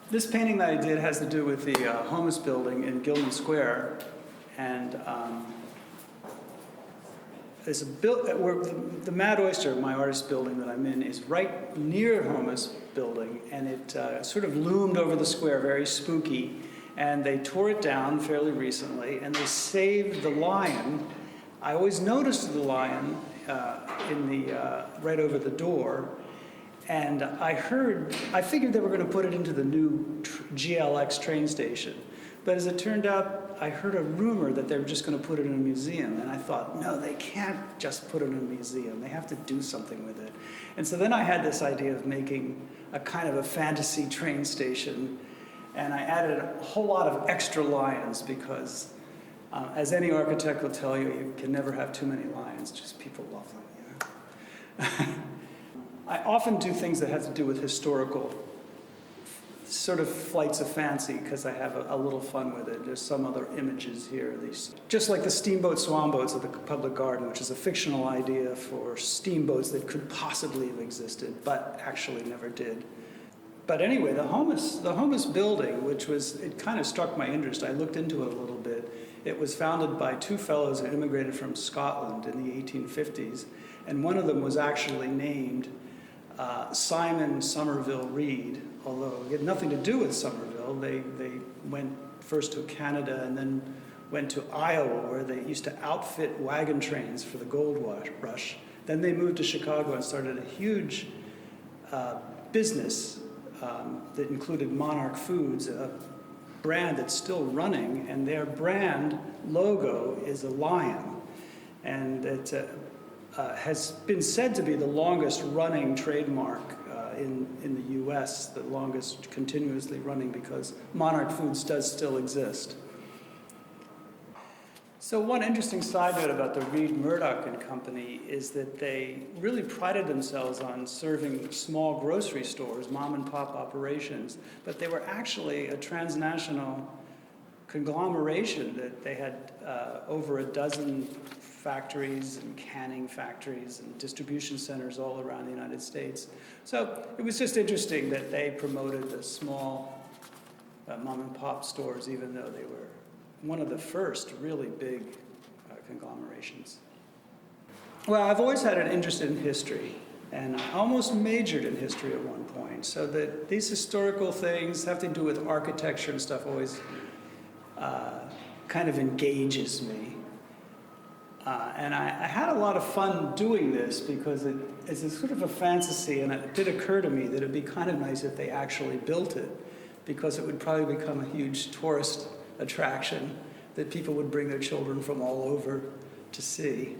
This painting that I did has to do with the Homeless building in Gilman Square, and there's the Mad Oyster, my artist building that I'm in, is right near Homeless building, and it sort of loomed over the square, very spooky, and they tore it down fairly recently, and they saved the lion. I always noticed the lion right over the door. And I figured they were going to put it into the new GLX train station. But as it turned out, I heard a rumor that they were just going to put it in a museum. And I thought, no, they can't just put it in a museum. They have to do something with it. And so then I had this idea of making a kind of a fantasy train station. And I added a whole lot of extra lions because, as any architect will tell you, you can never have too many lions. Just people love them, you know? I often do things that have to do with historical sort of flights of fancy because I have a little fun with it. There's some other images here. Just like the steamboat swan boats at the Public Garden, which is a fictional idea for steamboats that could possibly have existed, but actually never did. But anyway, the homeless building, it kind of struck my interest. I looked into it a little bit. It was founded by two fellows who immigrated from Scotland in the 1850s, and one of them was actually named Simon Somerville Reed, although it had nothing to do with Somerville. They went first to Canada and then went to Iowa, where they used to outfit wagon trains for the gold rush. Then they moved to Chicago and started a huge business that included Monarch Foods, a brand that's still running, and their brand logo is a lion. And it has been said to be the longest running trademark in the US, the longest continuously running, because Monarch Foods does still exist. So one interesting side note about the Reed Murdoch and Company is that they really prided themselves on serving small grocery stores, mom and pop operations, but they were actually a transnational conglomeration that they had over a dozen factories and canning factories and distribution centers all around the United States. So it was just interesting that they promoted the small mom and pop stores, even though they were one of the first really big conglomerations. Well, I've always had an interest in history, and I almost majored in history at one point, so that these historical things have to do with architecture and stuff always kind of engages me. And I had a lot of fun doing this because it's a sort of a fantasy, and it did occur to me that it'd be kind of nice if they actually built it, because it would probably become a huge tourist attraction that people would bring their children from all over to see.